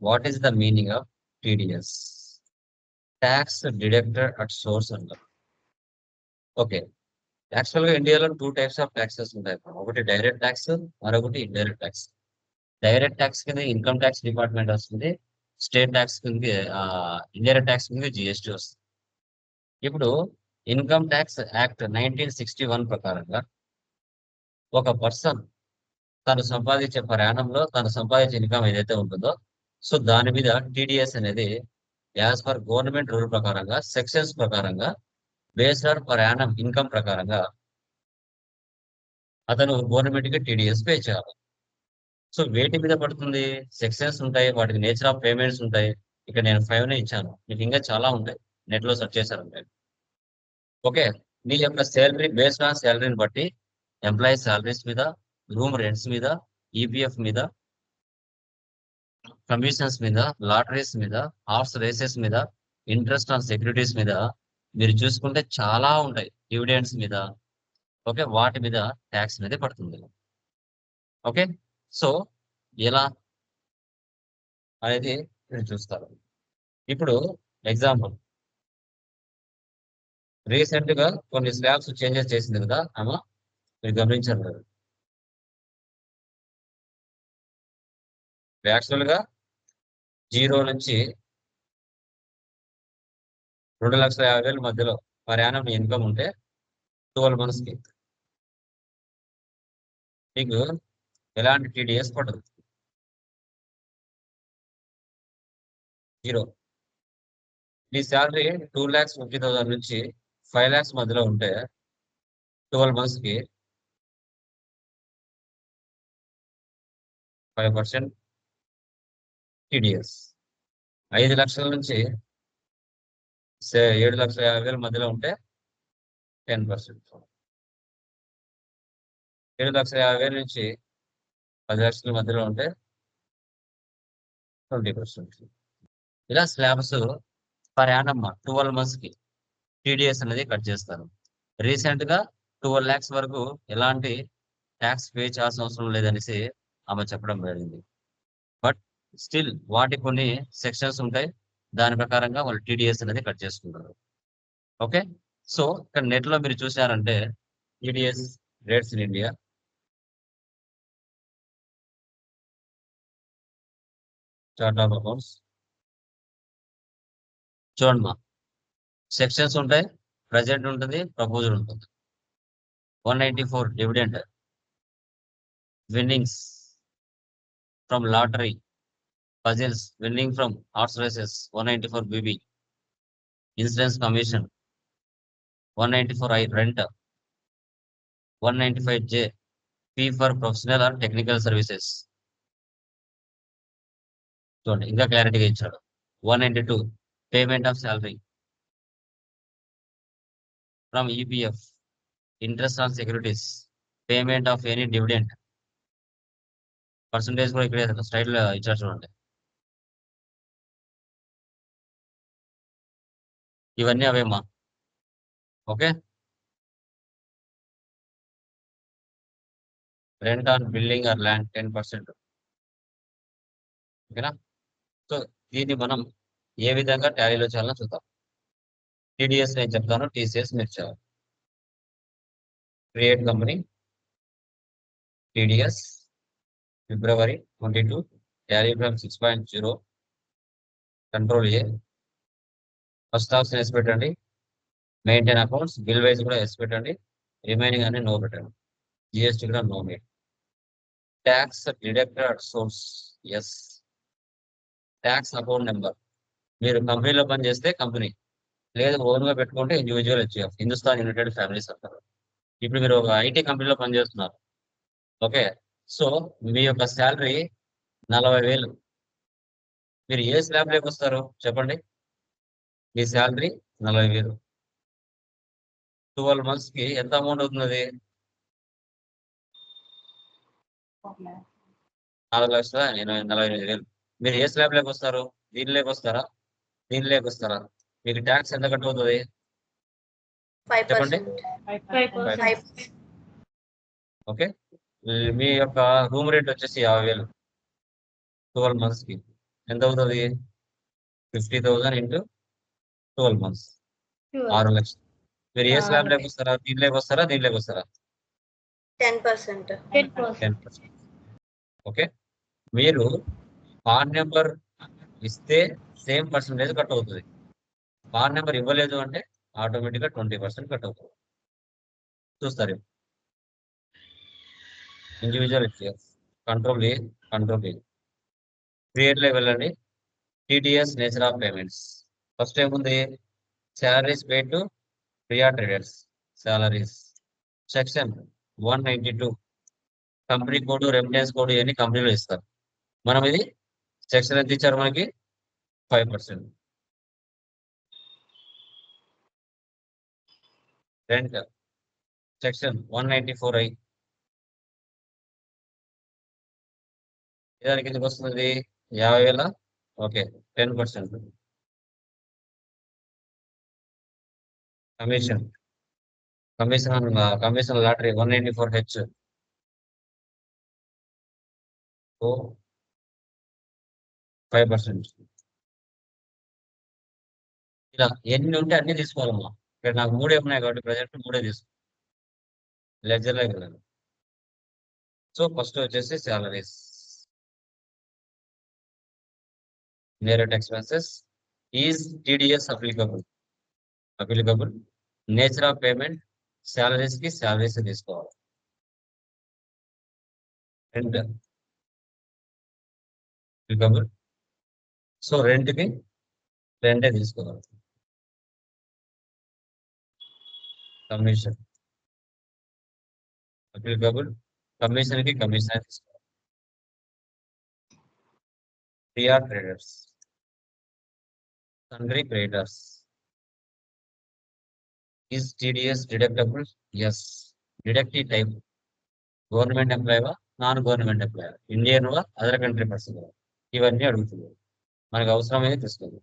What is the meaning of TDS? Tax deducted at source అంటారు. Okay, actual గా ఇండియాలో 2 types of taxes ఉంటాయి. ఒకటి డైరెక్ట్ ట్యాక్స్, మరొకటి ఇండైరెక్ట్ ట్యాక్స్. డైరెక్ట్ ట్యాక్స్ కింద ఇన్కమ్ ట్యాక్స్ డిపార్ట్మెంట్ వస్తుంది. స్టేట్ ట్యాక్స్ కింద ఇండైరెక్ట్ ట్యాక్స్ కింద జిఎస్టీ వస్తుంది. ఇప్పుడు ఇన్కమ్ ట్యాక్స్ యాక్ట్ 1961 ప్రకారంగా ఒక పర్సన్ తను సంపాదించే ప్రయాణంలో తను సంపాదించే ఇన్కమ్ ఏదైతే ఉంటుందో, సో దాని మీద టీడీఎస్ అనేది యాజ్ పర్ గవర్నమెంట్ రూల్ ప్రకారంగా సెక్షన్స్ ప్రకారంగా based on per annum income ప్రకారంగా అతను గవర్నమెంట్ కి టీడీఎస్ పే చేయాలి. సో వేటి మీద పడుతుంది? సెక్షన్స్ ఉంటాయి, వాటికి నేచర్ ఆఫ్ పేమెంట్స్ ఉంటాయి. ఇక్కడ నేను 5 ఇచ్చాను, మీకు ఇంకా చాలా ఉంటాయి, నెట్ లో సెర్చ్ చేశారంటే. ఓకే, మీ యొక్క శాలరీ బేస్డ్ ఆన్ శాలరీని బట్టి ఎంప్లాయీ శాలరీస్ మీద, రూమ్ రెంట్స్ మీద, ఈపీఎఫ్ మీద, కమిషన్స్ మీద, లాటరీస్ మీద, హార్స్ రేసెస్ మీద, ఇంట్రెస్ట్ ఆన్ సెక్యూరిటీస్ మీద మీరు చూసుకుంటే చాలా ఉంటాయి, డివిడెండ్స్ మీద. ఓకే, వాటి మీద ట్యాక్స్ అనేది పడుతుంది. ఓకే, సో ఎలా అనేది మీరు చూస్తారు. ఇప్పుడు ఎగ్జాంపుల్, రీసెంట్ గా కొన్ని స్లాబ్స్ చేంజెస్ చేసింది కదా ఆమె, మీరు గమనించారు కదా. యాక్చువల్ గా 0 నుంచి 2,50,000 మధ్యలో పర్ యానం ఇన్కమ్ ఉంటే 12 months కి మీకు ఎలాంటి టీడీఎస్ పడదు, 0. మీ శాలరీ 2,50,000 నుంచి 5 lakhs మధ్యలో ఉంటే 12 months కి 5% టీడీఎస్. 5 లక్షల నుంచి 7,50,000 మధ్యలో ఉంటే 10%. 7,50,000 నుంచి 10 లక్షల మధ్యలో ఉంటే 20%. ఇలా స్లాబ్స్ పర్ యానం 12 months కి టీడీఎస్ అనేది కట్ చేస్తారు. రీసెంట్ గా 12 lakhs వరకు ఎలాంటి ట్యాక్స్ పే చేయాల్సిన అవసరం లేదనేసి ఆమె చెప్పడం జరిగింది. బట్ స్టిల్ వాటి కొన్ని సెక్షన్స్ ఉంటాయి, దాని ప్రకారంగా వాళ్ళు టీడీఎస్ అనేది కట్ చేసుకుంటారు. ఓకే, సో ఇక్కడ నెట్ లో మీరు చూసారంటే TDS rates in India, chart of accounts చూడండి మా సెక్షన్స్ ఉంటాయి, ప్రజెంట్ ఉంటుంది, ప్రపోజల్ ఉంటుంది. 194 dividend, winnings from lottery, puzzles, winning from horse races, 194 BB, insurance commission, 194I, rent, 195J, fee for professional or technical services. చూడండి ఇంకా క్లారిటీగా ఇచ్చాడు. 192 payment of salary from EPF, interest on securities, payment of any dividend. Percentage కూడా ఇక్కడ style ఇచ్చారు చూడండి. ఇవన్నీ అవేమా. Okay, rent on building or land 10%. ఓకేనా, సో దీన్ని మనం ఏ విధంగా టాలీలో చేయాలో చూద్దాం. టీడీఎస్ నేను చెప్తాను, టీసీఎస్ మీరు చేయాలి. Create company, TDS February 22, Tally from 6.0, control A, first option yes పెట్టండి, మెయింటైన్ అకౌంట్స్, బిల్ వైజ్ కూడా ఎస్ పెట్టండి, రిమైనింగ్ అని నో పెట్టండి, జిఎస్టీ కూడా నో మీట్. Tax deducted at source yes. Tax account number, మీరు కంపెనీలో పని చేస్తే కంపెనీ, లేదు ఓన్ గా పెట్టుకుంటే individual HF, Hindustan united families అంటారు. ఇప్పుడు మీరు ఒక ఐటీ కంపెనీలో పనిచేస్తున్నారు. ఓకే, సో మీ యొక్క శాలరీ 40,000, మీరు ఏ స్లాబ్ లోకి వస్తారు చెప్పండి? మీ శాలరీ 40,000, 12 months కి ఎంత అమౌంట్ అవుతుంది? 4,48,000. మీరు ఏ స్లాబ్ లోకి వస్తారు? దీనిలోకి వస్తారా, దీనిలోకి వస్తారా? మీకు ట్యాక్స్ ఎంత కట్ అవుతుంది చెప్పండి? 5%. ఓకే, మీ యొక్క రూమ్ రెంట్ వచ్చేసి 50,000 12 months కి. ఎంత అవుతుంది? 50,000 ఇంటూ 12 మంత్స్, 6 లక్షలు. మీరు ఏ స్లాబ్ లేక వస్తారా? దీనిలోకి వస్తారా, దీనిలోకి వస్తారా? 10%. 10%. ఓకే, మీరు పాన్ నెంబర్ ఇస్తే సేమ్ పర్సంటేజ్ కట్ అవుతుంది. పాన్ నెంబర్ ఇవ్వలేదు అంటే ఆటోమేటిక్గా 20% కట్ అవుతుంది. చూస్తారు. Individual control A, control A, create లో వెళ్ళండి. TDS nature of payments. First ఏముంది? Salaries paid to Priya traders. Salaries section 192 company code, remittance code ఇవన్నీ కంపెనీలో ఇస్తారు. మనం ఇది సెక్షన్ ఎంత ఇచ్చారు మనకి? 5%. Rent section 194I. దానికి ఎందుకు వస్తుంది? 50,000. Okay, 10%. Commission commission lottery 194H. ఓ 5%. ఇలా ఎన్ని ఉంటే అన్ని తీసుకోవాలమ్మా. ఇక్కడ నాకు 3 ఉన్నాయి కాబట్టి ప్రజెంట్ 3 తీసుకో. లెడ్జర్ లోకి వెళ్ళండి. సో ఫస్ట్ వచ్చేసి salaries, direct expenses is TDS applicable. Nature of payment salaries కి శాలరీస్ తీసుకోవాలి. Rent applicable. సో రెంట్ కి రెంటే తీసుకోవాలి. Commission applicable. కమిషన్ కి కమిషన్ తీసుకోవాలి. Priya traders, sundry creditors. Is TDS deductible? Yes. Deductive type government ఎంప్లాయీవా, non government employee, Indian వా, other country person, ఇవన్నీ అడుగుతుంది. మనకు అవసరమైతే తీసుకుంది.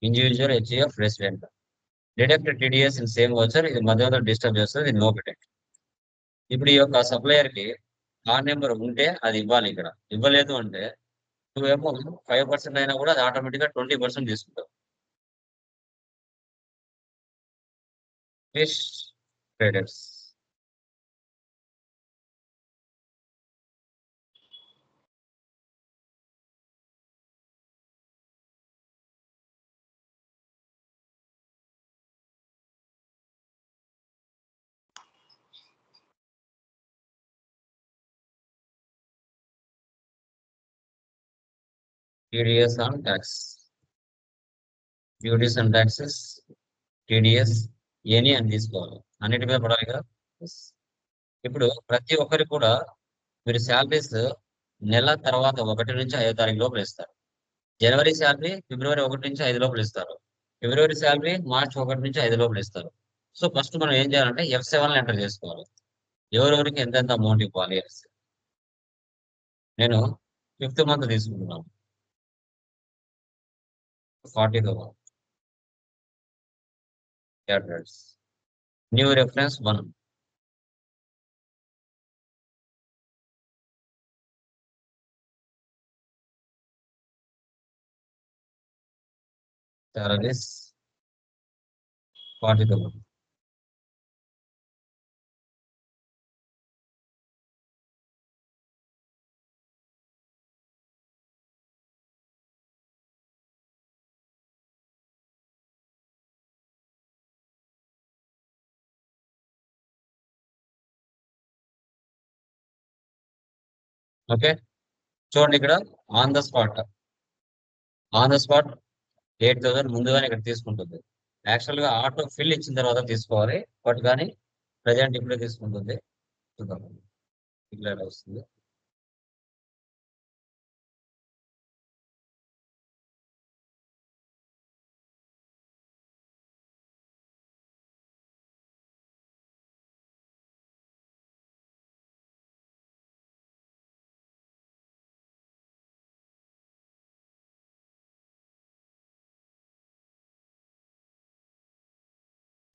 Individual H E F resident. Deduct TDS in same voucher. ఇది మధ్యలో డిస్టర్బ్ చేస్తుంది, ఇది నో డిడక్ట్. ఇప్పుడు ఈ యొక్క సప్లయర్ కి ఆ నెంబర్ ఉంటే అది ఇవ్వాలి. ఇక్కడ ఇవ్వలేదు అంటే నువ్వేమో 5% అయినా కూడా అది ఆటోమేటిక్ గా 20% తీసుకుంటావు. Fish traders. TDS on tax, duties and taxes, TDS any అని తీసుకోవాలి. అన్నిటి మీద పడాలి కదా. Yes. ఇప్పుడు ప్రతి ఒక్కరికి కూడా మీరు శాలరీస్ నెల తర్వాత 1 నుంచి 5 తారీఖు లోపల ఇస్తారు. జనవరి శాలరీ ఫిబ్రవరి 1 నుంచి 5 లోపల ఇస్తారు. ఫిబ్రవరి శాలరీ మార్చ్ 1 నుంచి 5 లోపల ఇస్తారు. సో ఫస్ట్ మనం ఏం చేయాలంటే F7 ఎంటర్ చేసుకోవాలి. ఎవరెవరికి ఎంతెంత అమౌంట్ ఇవ్వాలి అనేసి. నేను 5th మంత్ తీసుకుంటున్నాను, 40,000. Address new reference 1. salaries 40,000. Okay, చూడండి ఇక్కడ ఆన్ ద స్పాట్ 8,000 ముందుగానే ఇక్కడ తీసుకుంటుంది. యాక్చువల్ గా ఆటో ఫిల్ ఇచ్చిన తర్వాత తీసుకోవాలి, బట్ కానీ ప్రజెంట్ ఇప్పుడే తీసుకుంటుంది. చూద్దాం ఇట్లా ఎలా వస్తుంది.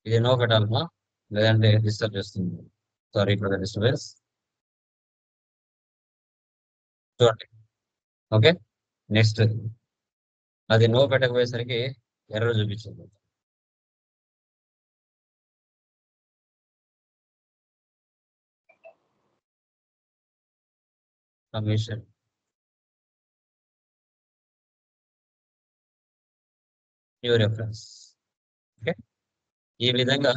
ఇది నో పెట్టాలమ్మా, లేదంటే డిస్టర్బ్ చేస్తుంది. Sorry for the disturbance. చూడండి. ఓకే, నెక్స్ట్ అది నో పెట్టకపోయేసరికి ఎర్రర్ చూపించింది. Commission new reference. ఓకే, ఈ విధంగా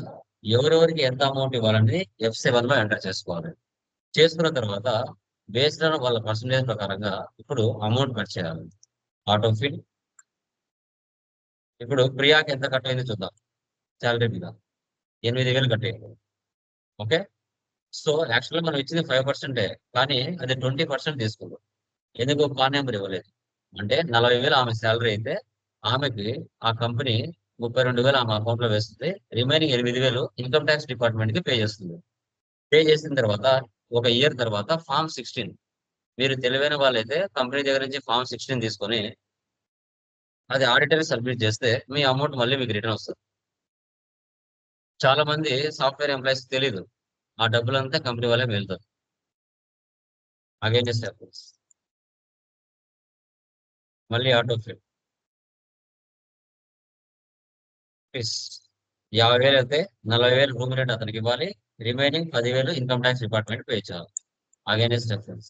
ఎవరెవరికి ఎంత అమౌంట్ ఇవ్వాలని F7 లో ఎంటర్ చేసుకోవాలి. చేసుకున్న తర్వాత బేస్డ్ ఆన్ వాళ్ళ పర్సంటేజ్ ప్రకారంగా ఇప్పుడు అమౌంట్ కట్ చేయాలి. Auto fill. ఇప్పుడు ప్రియాకి ఎంత కట్ అయింది చూద్దాం. శాలరీ మీద 8,000 కట్ అయింది. ఓకే, సో యాక్చువల్గా మనం ఇచ్చింది 5%, కానీ అది 20% తీసుకుందాం. ఎందుకు కాన్ నెంబర్ ఇవ్వలేదు అంటే 40,000 ఆమె శాలరీ అయితే ఆమెకి ఆ కంపెనీ 32,000 ఆమె అకౌంట్ లో వేస్తుంది. రిమైనింగ్ 8,000 ఇన్కమ్ ట్యాక్స్ డిపార్ట్మెంట్ కి పే చేస్తుంది. పే చేసిన తర్వాత ఒక ఇయర్ తర్వాత ఫామ్ 16, మీరు తెలివైన వాళ్ళైతే కంపెనీ దగ్గర నుంచి ఫామ్ 16 తీసుకొని అది ఆడిటర్ సబ్మిట్ చేస్తే మీ అమౌంట్ మళ్ళీ మీకు రిటర్న్ వస్తుంది. చాలా మంది సాఫ్ట్వేర్ ఎంప్లాయీస్ తెలియదు, ఆ డబ్బులంతా కంపెనీ వాళ్ళే వెళ్తారు. అగైన్ మళ్ళీ ఆటో ఫిల్. 50,000 అయితే 40,000 రూమ్ రెంట్ అతనికి ఇవ్వాలి. Remaining 10,000 income tax department pay చేయాలి. Against difference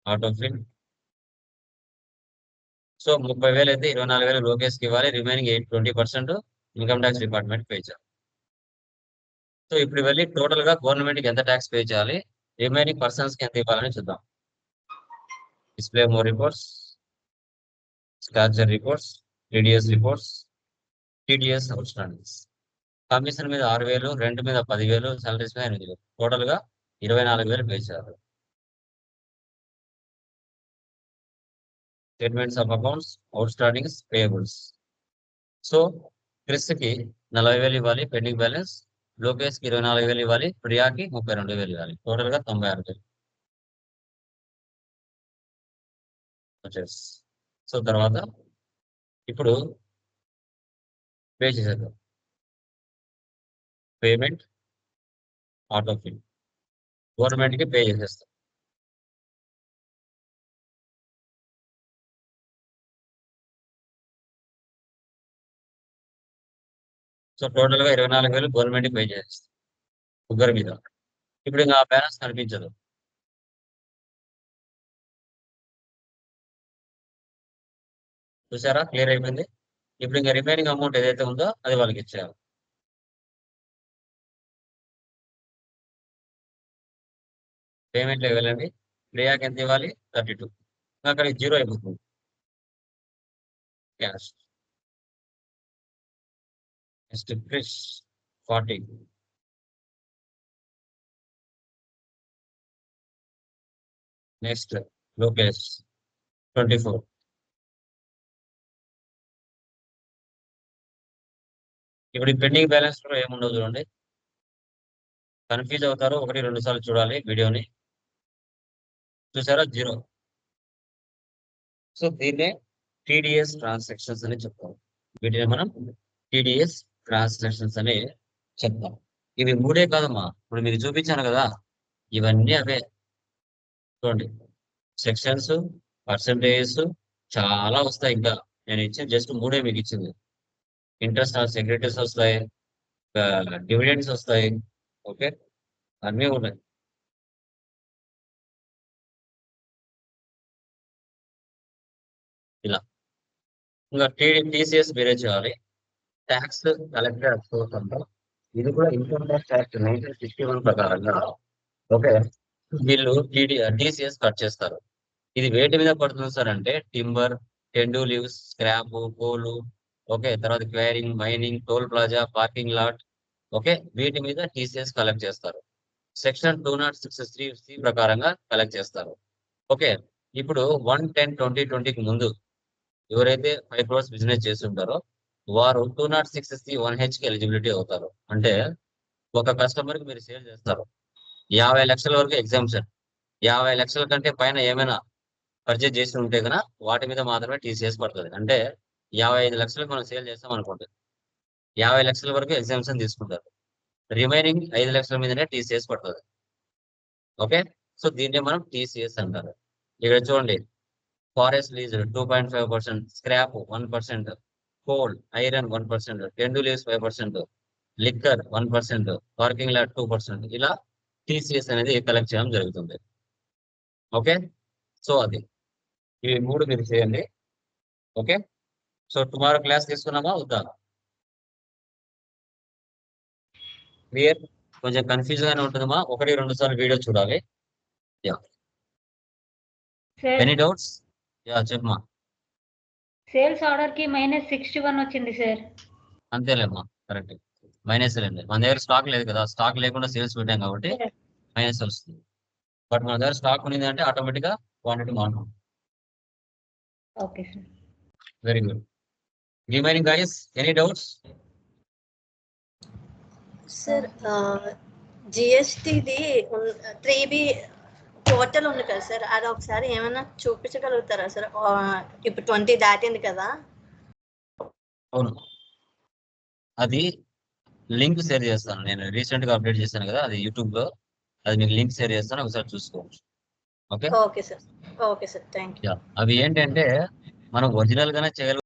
auto fill. So 30,000 అయితే 24,000 లోకేష్కి ఇవ్వాలి. Remaining 20% income tax department pay చేయాలి. సో ఇప్పుడు వెళ్ళి టోటల్ గా గవర్నమెంట్ కి ఎంత ట్యాక్స్ పే చేయాలి, రిమైనింగ్ పర్సన్స్ కి ఎంత ఇవ్వాలని చూద్దాం. Display more reports, statutory reports, TDS reports, TDS outstandings. Commission మీద 6,000, రెంట్ మీద 10,000, సాలరీస్ మీద 8,000, టోటల్ గా 24,000 పే చేయాలి. Statements of accounts, out standings, payables. So Chris కి 40,000 ఇవ్వాలి పెండింగ్ బ్యాలెన్స్, లోకేష్ కి 24,000 ఇవ్వాలి, ప్రియాకి 32,000 ఇవ్వాలి, టోటల్ గా 96,000 వచ్చేసి. సో తర్వాత ఇప్పుడు పే చేసేద్దాం. పేమెంట్ ఆటో ఫిల్ గవర్నమెంట్ కి పే చేసేస్తాం. సో టోటల్ గా 24,000 గవర్నమెంట్ కి పే చేసేస్తాం ముగ్గురు మీద. ఇప్పుడు ఇంకా బ్యాలెన్స్ కనిపించదు. చూసారా, క్లియర్ అయిపోయింది. ఇప్పుడు ఇంకా రిమైనింగ్ అమౌంట్ ఏదైతే ఉందో అది వాళ్ళకి ఇచ్చేయాలి. పేమెంట్ వెళ్ళండి. ప్రియాకి ఎంత ఇవ్వాలి, 32, అక్కడ 0 అయిపోతుంది. Cash. Next Krish 40, next Lokesh 24. ఇప్పుడు ఈ పెండింగ్ బ్యాలెన్స్ లో ఏముండదు చూడండి, కన్ఫ్యూజ్ అవుతారు. 1-2 సార్లు చూడాలి వీడియోని. చూసారా, 0. సో దీన్నే టీడీఎస్ ట్రాన్సాక్షన్స్ అని చెప్తాం. వీటిని మనం టీడీఎస్ ట్రాన్సాక్షన్స్ అని చెప్తాం. ఇవి మూడే కాదమ్మా, ఇప్పుడు మీకు చూపించాను కదా, ఇవన్నీ అవే. చూడండి, సెక్షన్స్, పర్సంటేజెస్ చాలా వస్తాయి. ఇంకా నేను ఇచ్చిన జస్ట్ మూడే మీకు ఇచ్చింది. ఇంట్రెస్ట్ ఆన్ సెక్యూరిటీస్ వస్తాయి, డివిడెండ్స్ వస్తాయి. ఓకే, అన్నీ ఉన్నాయి. ఇలా ఇంకా టీసీఎస్ వేరే చేయాలి. ట్యాక్స్ కలెక్టర్ అఫ్సోర్స్ అంటాం. ఇది కూడా ఇన్కమ్ ట్యాక్స్ యాక్ట్ 1961 ప్రకారంగా ఓకే వీళ్ళు టీసీఎస్ కట్ చేస్తారు. ఇది వేటి మీద పడుతుంది సార్ అంటే timber, tendu leaves, scrap, coal, okay, తర్వాత quarrying, mining, toll plaza, parking lot, okay, వీటి మీద టీసీఎస్ కలెక్ట్ చేస్తారు. సెక్షన్ 206(3)(c) ప్రకారంగా కలెక్ట్ చేస్తారు. ఓకే, ఇప్పుడు 1/10/2020కి ముందు ఎవరైతే 5 crores బిజినెస్ చేసి ఉంటారో వారు 206(1)(h) కి ఎలిజిబిలిటీ అవుతారు. అంటే ఒక కస్టమర్ కి మీరు సేల్ చేస్తారు, 50 లక్షల వరకు ఎగ్జామ్షన్. 50 లక్షల కంటే పైన ఏమైనా పర్చేజ్ చేసి ఉంటే కనుక వాటి మీద మాత్రమే టీసీఎస్ పడుతుంది. అంటే 55 లక్షలకు మనం సేల్ చేస్తాం అనుకోండి, 50 లక్షల వరకు ఎగ్జామ్షన్ తీసుకుంటారు. రిమైనింగ్ 5 లక్షల మీదనే టీసీఎస్ పడుతుంది. ఓకే, సో దీన్నే మనం టీసీఎస్ అంటారు. ఇక్కడ చూడండి, forest lease 2.5%, scrap 1%, coal iron 1%, tendu leaves 5%, liquor 1%, parking lot 2%. ఇలా టీసీఎస్ అనేది కలెక్ట్ చేయడం జరుగుతుంది. ఓకే, సో అది ఇవి 3 మీరు చేయండి. ఓకే, సో టుమారో క్లాస్ తీసుకున్నామా వద్దా? క్లియర్? కొంచెం కన్ఫ్యూజ్ గానే ఉంటుందమ్మా, 1-2 సార్లు వీడియో చూడాలి. Sir any doubts? చెప్పమా. సేల్స్ ఆర్డర్ కి -61 వచ్చింది సార్. అంతేలేమ్మా, కరెక్ట్. మైనస్ లేండి, మన దగ్గర స్టాక్ లేదు కదా, స్టాక్ లేకుండా సేల్స్ పెట్టాం కాబట్టి మైనస్ వస్తుంది. బట్ మన దగ్గర స్టాక్ ఉంది అంటే ఆటోమేటిక్ గా క్వాంటిటీ మారుతుంది. Okay sir. Very good. Remaining guys, any doubts? Sir జిఎస్టిది 3B పోర్టల్ ఉంది కదా సార్, అది ఒకసారి ఏమైనా చూపించగలుగుతారా సార్? ఇప్పుడు 20 దాటింది కదా. అవును, అది లింక్ షేర్ చేస్తాను. నేను రీసెంట్ గా అప్డేట్ చేశాను కదా, అది యూట్యూబ్ లో, అది మీకు లింక్ షేర్ చేస్తాను, ఒకసారి చూసుకోవచ్చు. Okay okay sir, okay sir, thank you. అవి ఏంటంటే మనం ఒరిజినల్ గానే చేయగలుగుతాం.